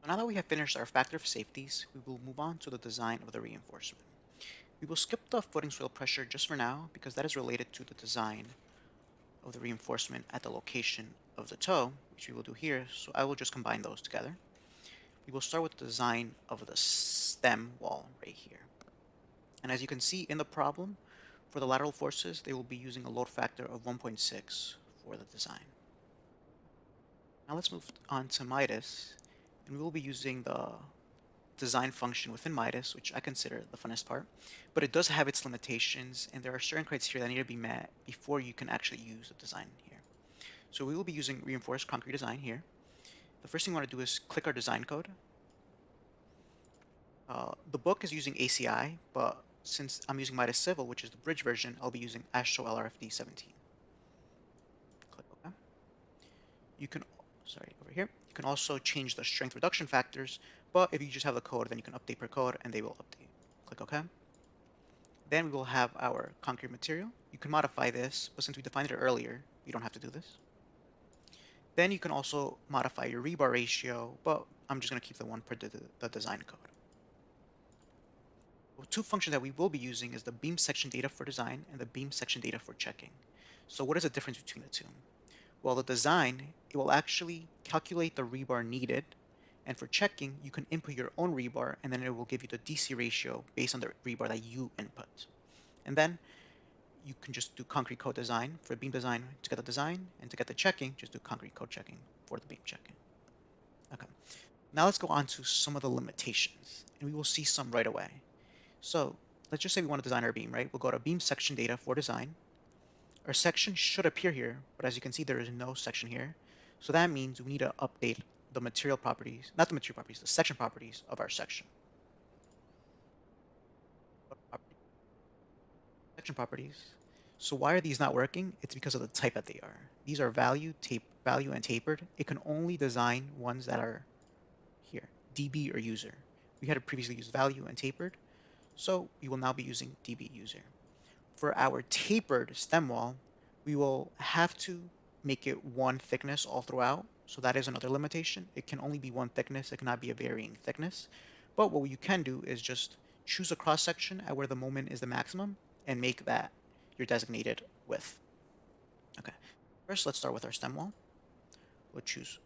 So now that we have finished our factor of safeties, we will move on to the design of the reinforcement. We will skip the footing soil pressure just for now because that is related to the design of the reinforcement at the location of the toe, which we will do here, so I will just combine those together. We will start with the design of the stem wall right here. And as you can see in the problem, for the lateral forces, they will be using a load factor of 1.6 for the design. Now let's move on to MIDAS, and we will be using the design function within MIDAS, which I consider the funnest part, but it does have its limitations, and there are certain criteria that need to be met before you can actually use the design here. So we will be using reinforced concrete design here. The first thing we want to do is click our design code. The book is using ACI, but since I'm using MIDAS Civil, which is the bridge version, I'll be using ASTRO LRFD 17. Click OK. You can, sorry, over here, you can also change the strength reduction factors, but if you just have the code, then you can update per code and they will update. Click OK. Then we will have our concrete material. You can modify this, but since we defined it earlier, you don't have to do this. Then you can also modify your rebar ratio, but I'm just going to keep the one per the design code. Well, two functions that we will be using is the beam section data for design and the beam section data for checking. So what is the difference between the two? Well, the design, it will actually calculate the rebar needed, and for checking, you can input your own rebar, and then it will give you the DC ratio based on the rebar that you input. And then you can just do concrete code design for beam design to get the design, and to get the checking, just do concrete code checking for the beam checking. Okay, now let's go on to some of the limitations, and we will see some right away. So let's just say we want to design our beam, right? We'll go to beam section data for design. Our section should appear here, but as you can see, there is no section here. So that means we need to update the material properties, not the material properties, the section properties of our section. Section properties. So why are these not working? It's because of the type that they are. These are value, and tapered. It can only design ones that are here, DB or user. We had to previously use value and tapered, so we will now be using DB user. For our tapered stem wall, we will have to make it one thickness all throughout. So that is another limitation. It can only be one thickness. It cannot be a varying thickness. But what you can do is just choose a cross section at where the moment is the maximum and make that your designated width. Okay. First, let's start with our stem wall. We'll choose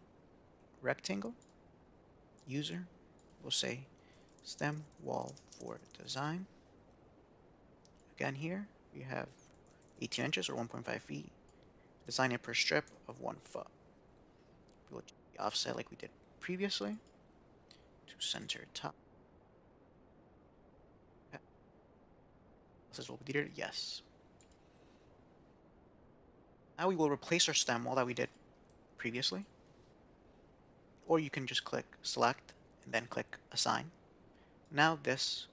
rectangle, user. We'll say stem wall for design. Again here, we have 18 inches or 1.5 feet. Design it per strip of 1 foot. We'll change the offset like we did previously to center top. Okay. This is what we did. Yes. Now we will replace our stem wall that we did previously. Or you can just click select and then click assign. Now this,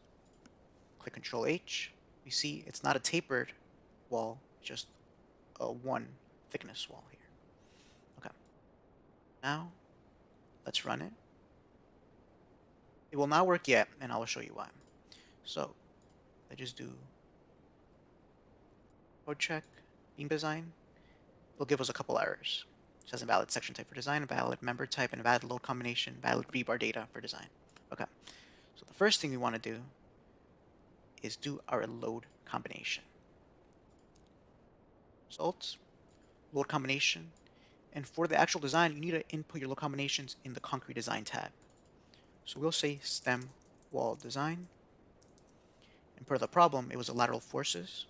click Control H. You see it's not a tapered wall, just a one thickness wall here. Okay. Now let's run it. It will not work yet, and I will show you why. So let's just do code check, beam design. It'll give us a couple errors. It says invalid section type for design, invalid member type, and invalid load combination, valid rebar data for design. Okay, so the first thing we want to do is do our load combination. Results, load combination, and for the actual design, you need to input your load combinations in the concrete design tab. So we'll say stem wall design, and per the problem, it was the lateral forces,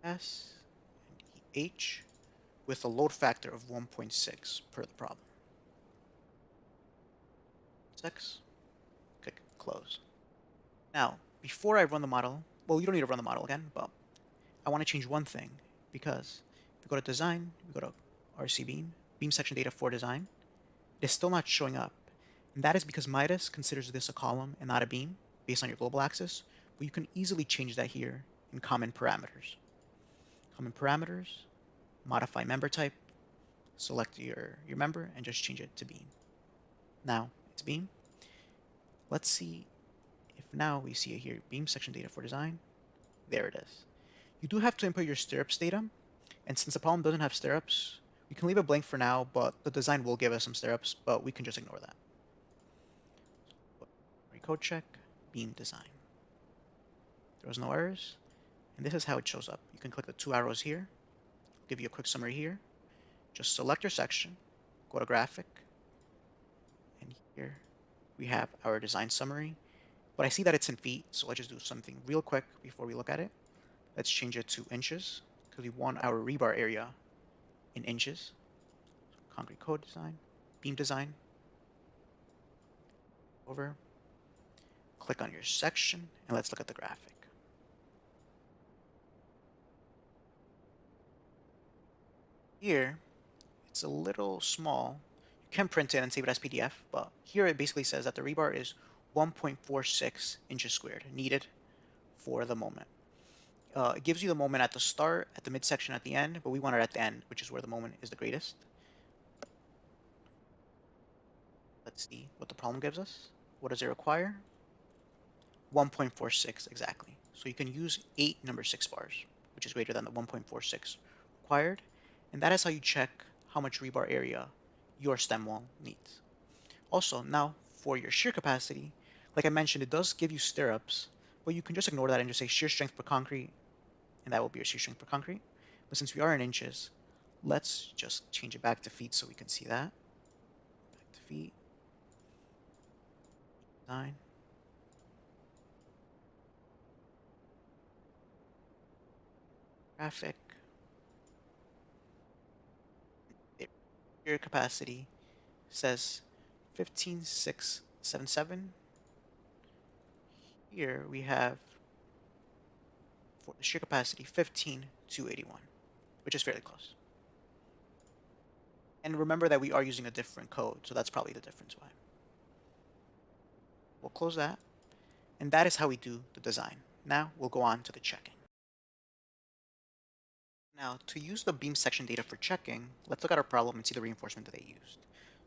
ES and EH, with a load factor of 1.6 per the problem. 6, click close. Now, before I run the model, well, you don't need to run the model again, but I want to change one thing, because if we go to design, we go to RC beam, beam section data for design, it is still not showing up. And that is because MIDAS considers this a column and not a beam based on your global axis, but you can easily change that here in common parameters. Common parameters, modify member type, select your member, and just change it to beam. Now it's beam. Let's see if now we see it here, beam section data for design. There it is. You do have to input your stirrups data, and since the problem doesn't have stirrups, we can leave it blank for now, but the design will give us some stirrups, but we can just ignore that. code check, beam design. There was no errors, and this is how it shows up. You can click the 2 arrows here, give you a quick summary here. Just select your section, go to graphic, and here we have our design summary. But I see that it's in feet, so let's just do something real quick before we look at it. Let's change it to inches, because we want our rebar area in inches. Concrete code design, beam design, over, click on your section, and let's look at the graphic. Here, it's a little small. You can print it and save it as PDF, but here it basically says that the rebar is 1.46 inches squared needed for the moment. It gives you the moment at the start, at the midsection, at the end, but we want it at the end, which is where the moment is the greatest. Let's see what the problem gives us. What does it require? 1.46 exactly. So you can use 8 number 6 bars, which is greater than the 1.46 required. And that is how you check how much rebar area your stem wall needs. Also, now for your shear capacity, like I mentioned, it does give you stirrups, but you can just ignore that and just say shear strength per concrete, and that will be your shear strength per concrete. But since we are in inches, let's just change it back to feet so we can see that. Back to feet. 9. Graphic. Shear capacity says 15,677. Here we have for the shear capacity 15,281, which is fairly close. And remember that we are using a different code, so that's probably the difference why. We'll close that, and that is how we do the design. Now we'll go on to the checking. Now, to use the beam section data for checking, let's look at our problem and see the reinforcement that they used.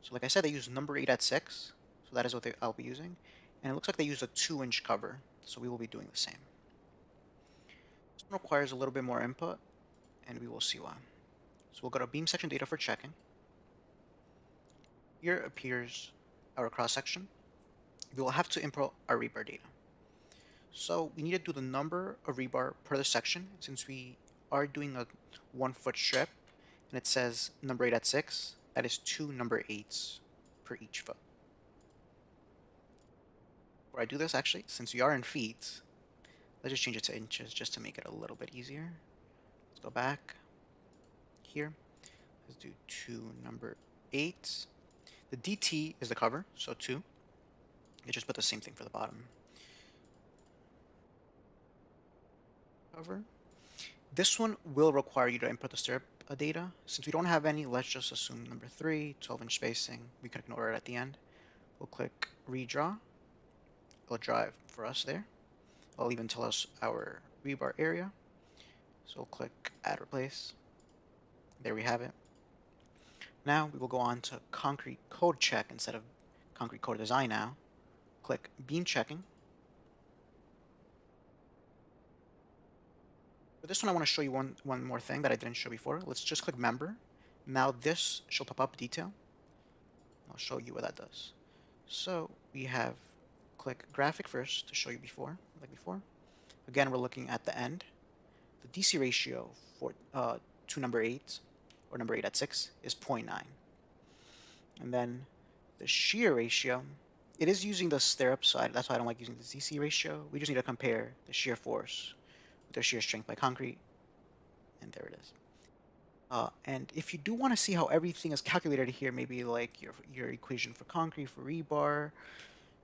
So like I said, they used number 8 at 6, so that is what I'll be using. And it looks like they used a 2-inch cover, so we will be doing the same. This one requires a little bit more input, and we will see why. So we'll go to beam section data for checking. Here appears our cross-section. We will have to input our rebar data. So we need to do the number of rebar per the section, since we are doing a 1-foot strip, and it says number 8 at 6. That is 2 number 8s per each foot. Before I do this, actually, since we are in feet, let's just change it to inches just to make it a little bit easier. Let's go back here. Let's do 2 number 8s. The DT is the cover, so 2. You just put the same thing for the bottom. Cover. This one will require you to input the stirrup data. Since we don't have any, let's just assume number 3, 12-inch spacing. We can ignore it at the end. We'll click redraw. It'll draw it for us there. It'll even tell us our rebar area. So we'll click add replace. There we have it. Now we will go on to concrete code check instead of concrete code design now. Click beam checking. For this one, I want to show you one more thing that I didn't show before. Let's just click member. Now this shall pop up detail. I'll show you what that does. So we have click graphic first to show you before, like before. Again, we're looking at the end. The DC ratio for to number 8, or number 8 at 6, is 0.9. And then the shear ratio, it is using the stirrup side. That's why I don't like using the DC ratio. We just need to compare the shear force with the shear strength by concrete. And there it is. And if you do want to see how everything is calculated here, maybe like your equation for concrete, for rebar,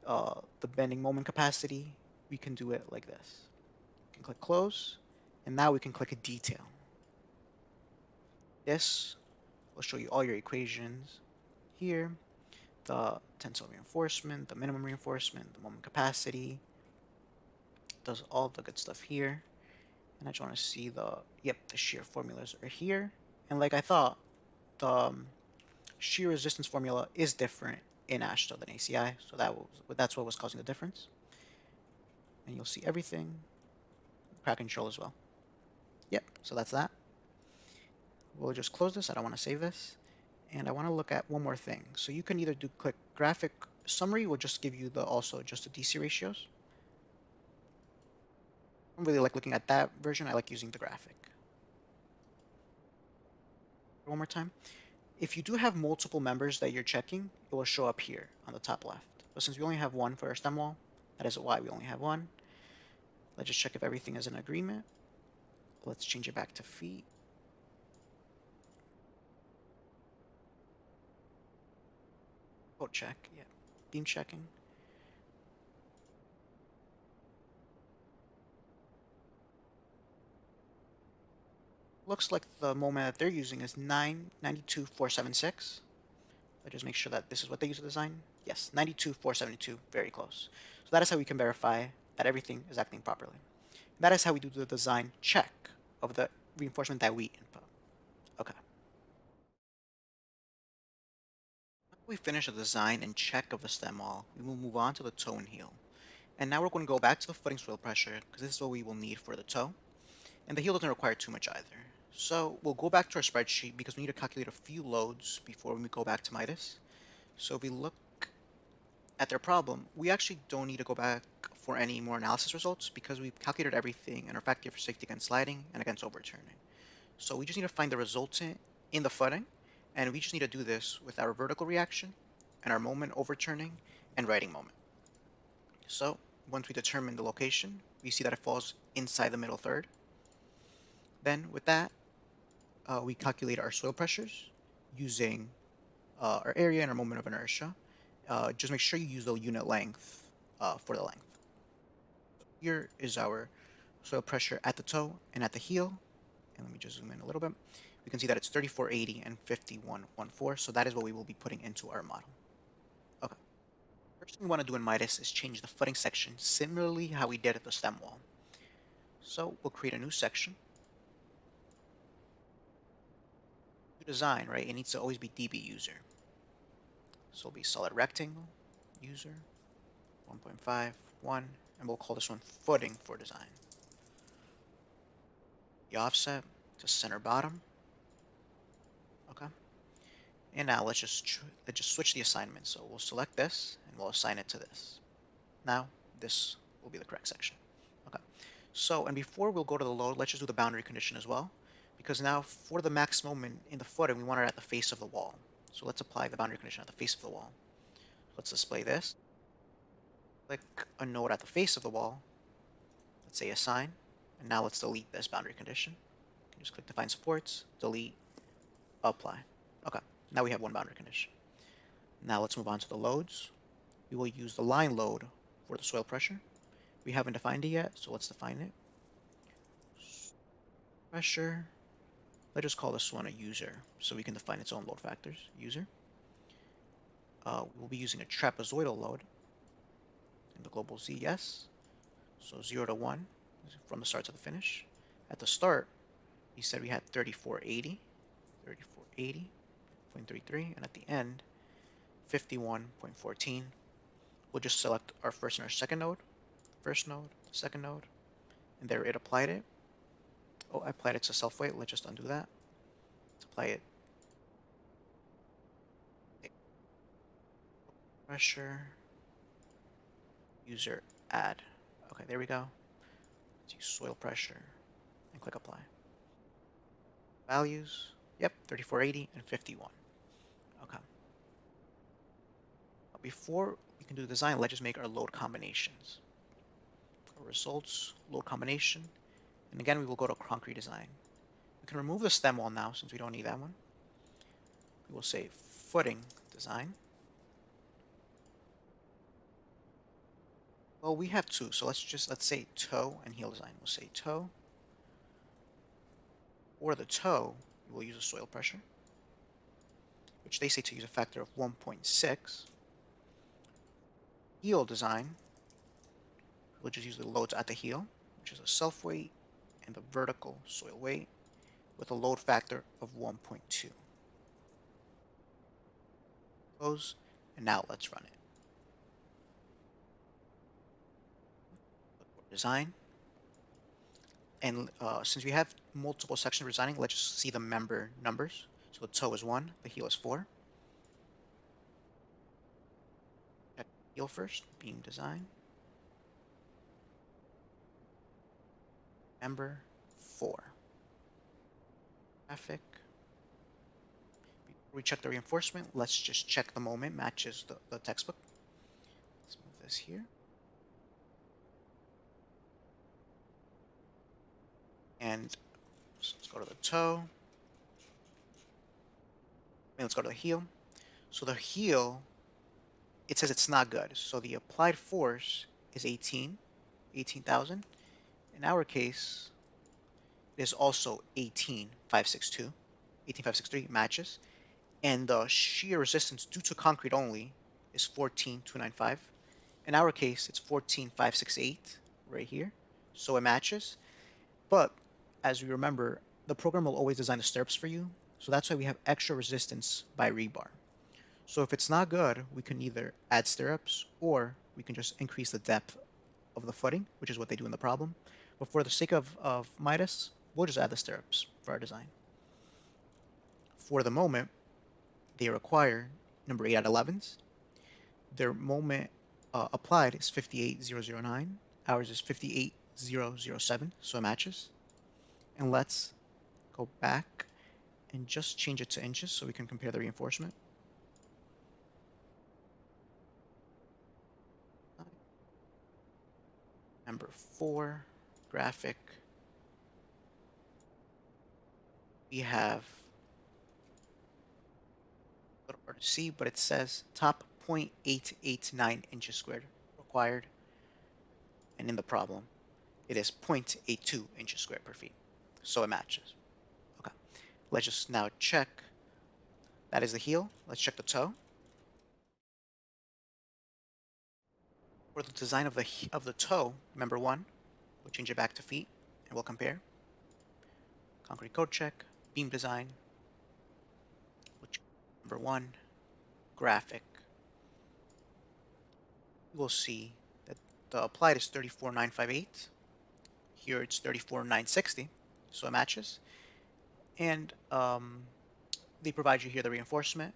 the bending moment capacity, we can do it like this. You can click close, and now we can click a detail. This will show you all your equations here, the tensile reinforcement, the minimum reinforcement, the moment capacity, does all the good stuff here. And I just want to see the shear formulas are here. And like I thought, the shear resistance formula is different in ASHTO than ACI, so that's what was causing the difference. And you'll see everything, crack control as well. Yep, so that's that. We'll just close this. I don't want to save this. And I want to look at one more thing. So you can either click graphic Summary will just give you also just the DC ratios. I don't really like looking at that version. I like using the graphic. One more time. If you do have multiple members that you're checking, it will show up here on the top left. But since we only have one for our stem wall, that is why we only have one. Let's just check if everything is in agreement. Let's change it back to feet. Code check, yeah. Beam checking. Looks like the moment that they're using is 992,476. Let's just make sure that this is what they use to design. Yes, 92,472, very close. So that is how we can verify that everything is acting properly. That is how we do the design check of the reinforcement that we input. Okay. After we finish the design and check of the stem wall, we will move on to the toe and heel. And now we're going to go back to the footing soil pressure, because this is what we will need for the toe. And the heel doesn't require too much either. So we'll go back to our spreadsheet because we need to calculate a few loads before we go back to MIDAS. So if we look at their problem, we actually don't need to go back for any more analysis results because we've calculated everything and are factored for safety against sliding and against overturning. So we just need to find the resultant in the footing, and we just need to do this with our vertical reaction and our moment overturning and riding moment. So once we determine the location, we see that it falls inside the middle third. Then with that, we calculate our soil pressures using our area and our moment of inertia. Just make sure you use the unit length for the length. Here is our soil pressure at the toe and at the heel. And let me just zoom in a little bit. We can see that it's 3480 and 5114. So that is what we will be putting into our model. Okay. First thing we want to do in MIDAS is change the footing section similarly how we did at the stem wall. So we'll create a new section. New design, right? It needs to always be DB user. So it'll be solid rectangle, user, 1.5, 1, and we'll call this one footing for design. The offset to center bottom. Okay. And now let's just switch the assignment. So we'll select this and we'll assign it to this. Now this will be the correct section. Okay. So, and before we'll go to the load, let's just do the boundary condition as well, because now for the max moment in the footing, we want it at the face of the wall. So let's apply the boundary condition at the face of the wall. Let's display this. Click a node at the face of the wall. Let's say assign. And now let's delete this boundary condition. You can just click define supports, delete, apply. Okay, now we have one boundary condition. Now let's move on to the loads. We will use the line load for the soil pressure. We haven't defined it yet, so let's define it. Pressure. Let's just call this one a user, so we can define its own load factors. User. We will be using a trapezoidal load in the global Z, yes. So 0 to 1 from the start to the finish. At the start, we said we had 3480, 3480.33, and at the end, 51.14. We'll just select our first and our second node, first node, second node, and there it applied it. Oh, I applied it to self weight. Let's just undo that. Let's apply it. Pressure, user, add. Okay, there we go. Let's use soil pressure and click apply. Values, yep, 3480 and 51. Okay. Before we can do the design, let's just make our load combinations. Our results, load combination, and again we will go to concrete design. We can remove the stem wall now since we don't need that one. We will say footing design. Well, we have two, so let's say toe and heel design. We'll say toe. For the toe, we will use a soil pressure, which they say to use a factor of 1.6. Heel design, we'll just use the loads at the heel, which is a self weight and the vertical soil weight with a load factor of 1.2. Close, and now let's run it. Design. And since we have multiple sections resigning, let's just see the member numbers. So the toe is 1, the heel is 4. Check Heel first, beam design. Member 4. Graphic. Before we check the reinforcement, let's just check the moment matches the textbook. Let's move this here. And so let's go to the toe. Let's go to the heel. So the heel, it says it's not good. So the applied force is 18,000. In our case, it is also 18,562. 18,563 matches. And the shear resistance due to concrete only is 14,295. In our case, it's 14,568 right here. So it matches. But as we remember, the program will always design the stirrups for you. So that's why we have extra resistance by rebar. So if it's not good, we can either add stirrups or we can just increase the depth of the footing, which is what they do in the problem. But for the sake of MIDAS, we'll just add the stirrups for our design. For the moment, they require number 8 out of 11s. Their moment applied is 58,009. Ours is 58,007, so it matches. And let's go back and just change it to inches so we can compare the reinforcement. Number 4, graphic. We have a little hard to see, but it says top 0.889 inches squared required. And in the problem, it is 0.82 inches squared per feet. So it matches. Okay. Let's just now check. That is the heel. Let's check the toe. For the design of the toe, number 1, we'll change it back to feet and we'll compare. Concrete code check, beam design, which number 1, graphic. We'll see that the applied is 34,958. Here it's 34,960, so it matches. And they provide you here the reinforcement.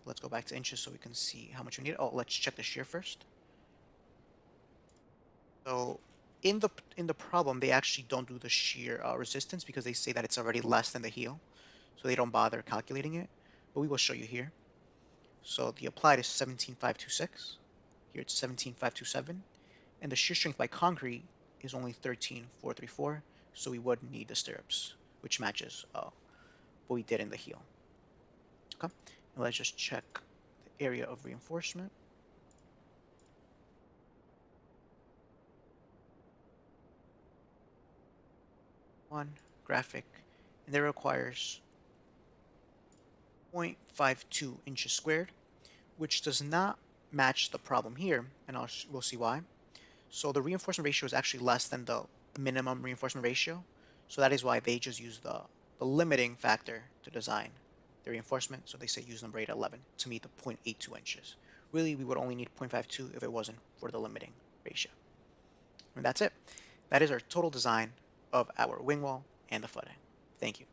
Let's go back to inches so we can see how much we need. Oh, let's check the shear first. So in the problem, they actually don't do the shear resistance because they say that it's already less than the heel, so they don't bother calculating it. But we will show you here. So the applied is 17,526. Here it's 17,527, and the shear strength by concrete is only 13,434. So we would need the stirrups, which matches what we did in the heel. Okay, and let's just check the area of reinforcement. One graphic, and that requires 0.52 inches squared, which does not match the problem here, and we'll see why. So the reinforcement ratio is actually less than the minimum reinforcement ratio, so that is why they just use the limiting factor to design the reinforcement. So they say use number 8 11 to meet the 0.82 inches. Really, we would only need 0.52 if it wasn't for the limiting ratio. And that's it. That is our total design of our wing wall and the footing. Thank you.